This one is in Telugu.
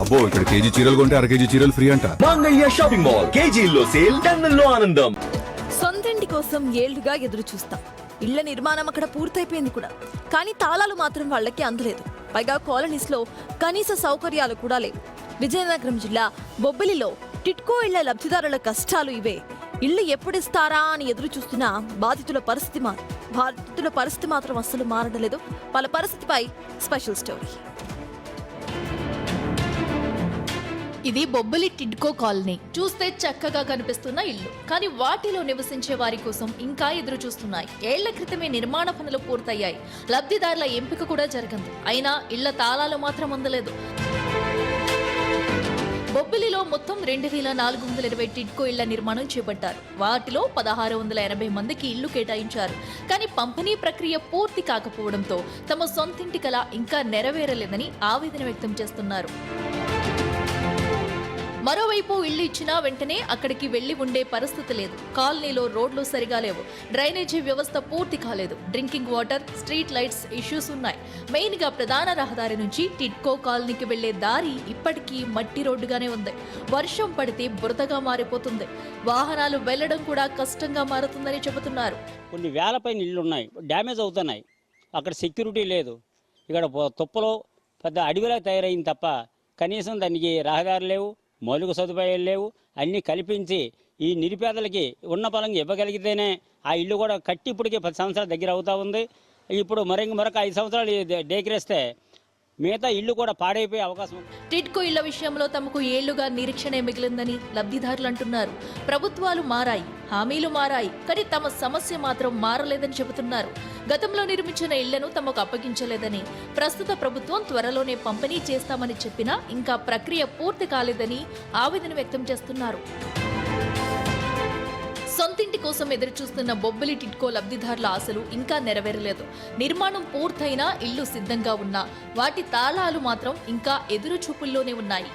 అబ్బో ఇక్కడ కేజీ చీరలు కొంటే అర కేజీ చీరలు ఫ్రీ అంట. మంగళ్య షాపింగ్ మాల్, కేజీల్లో సేల్, టన్నుల్లో ఆనందం. సొంతింటి కోసం ఏళ్లుగా ఎదురు చూస్తాం. ఇళ్ల నిర్మాణం అక్కడ పూర్తయిపోయింది కూడా, కానీ తాళాలు మాత్రం వాళ్ళకి అందలేదు. పైగా కాలనీస్ లో కనీస సౌకర్యాలు కూడా లేవు. విజయనగరం జిల్లా బొబ్బిలిలో టిట్కో ఇళ్ల లబ్ధిదారుల కష్టాలు ఇవే. ఇళ్లు ఎప్పుడిస్తారా అని ఎదురు చూస్తున్న బాధితుల పరిస్థితి మాత్రం అస్సలు మారడలేదు. వాళ్ళ పరిస్థితిపై స్పెషల్ స్టోరీ. ఇది బొబ్బిలి టిడ్కో కాలనీ. చూస్తే చక్కగా కనిపిస్తున్న ఇల్లు, కానీ వాటిలో నివసించే వారి కోసం ఇంకా ఎదురు చూస్తున్నాయి. ఏళ్ల క్రితమే నిర్మాణ పనులు పూర్తయ్యాయి. లబ్ధిదారుల ఎంపిక కూడా జరిగింది. అయినా ఇళ్ల తాళాలు మాత్రం అందలేదు. బొబ్బిలిలో మొత్తం 2420 టిడ్కో ఇళ్ల నిర్మాణం చేపట్టారు. వాటిలో 1680 మందికి ఇల్లు కేటాయించారు. కానీ పంపిణీ ప్రక్రియ పూర్తి కాకపోవడంతో తమ సొంతింటి కల ఇంకా నెరవేరలేదని ఆవేదన వ్యక్తం చేస్తున్నారు. మరోవైపు ఇల్లు ఇచ్చినా వెంటనే అక్కడికి వెళ్లి ఉండే పరిస్థితి లేదు. కాలనీలో రోడ్లు సరిగా లేవు, డ్రైనేజీ వ్యవస్థ పూర్తి కాలేదు, drinking water, street lights issues ఉన్నాయి. మెయిన్ గా ప్రధాన రహదారి నుంచి టిడ్కో కాలనీకి వెళ్లే దారి ఇప్పటికీ మట్టి రోడ్డుగానే ఉంది. వర్షం పడితే బురదగా మారిపోతుంది. వాహనాలు వెళ్లడం కూడా కష్టంగా మారుతుందని చెబుతున్నారు. కొన్ని వేల పైన ఇళ్ళు ఉన్నాయి, డ్యామేజ్ అవుతున్నాయి. అక్కడ సెక్యూరిటీ లేదు. ఇక్కడ తుప్పలో పెద్ద అడవిలా తయారైంది తప్ప కనీసం దానికి రహదారులు లేవు, మౌలిక సదుపాయాలు లేవు. అన్నీ కల్పించి ఈ నిరుపేదలకి ఉన్న పలంగా ఇవ్వగలిగితేనే ఆ ఇల్లు కూడా కట్టి ఇప్పటికే 10 సంవత్సరాల దగ్గర అవుతా ఉంది. ఇప్పుడు మరొక 5 సంవత్సరాలు డేకిరేస్తే మిగతా ఇల్లు కూడా పాడైపోయే అవకాశం ఉంది. టిడ్కో ఇళ్ల విషయంలో తమకు ఏళ్లుగా నిరీక్షణే మిగిలిందని లబ్ధిదారులు అంటున్నారు. ప్రభుత్వాలు మారాయి, హామీలు మారాయి, కానీ తమ సమస్య మాత్రం మారలేదని చెబుతున్నారు. గతంలో నిర్మించిన ఇళ్లను తమకు అప్పగించలేదని, ప్రస్తుత ప్రభుత్వం త్వరలోనే పంపిణీ చేస్తామని చెప్పినా ఇంకా ప్రక్రియ పూర్తి కాలేదని ఆవేదన వ్యక్తం చేస్తున్నారు. సొంతింటి కోసం ఎదురుచూస్తున్న బొబ్బిలి టిడ్కో లబ్ధిదారుల ఆశలు ఇంకా నెరవేరలేదు. నిర్మాణం పూర్తయినా ఇళ్లు సిద్ధంగా ఉన్నా వాటి తాళాలు మాత్రం ఇంకా ఎదురు చూపుల్లోనే ఉన్నాయి.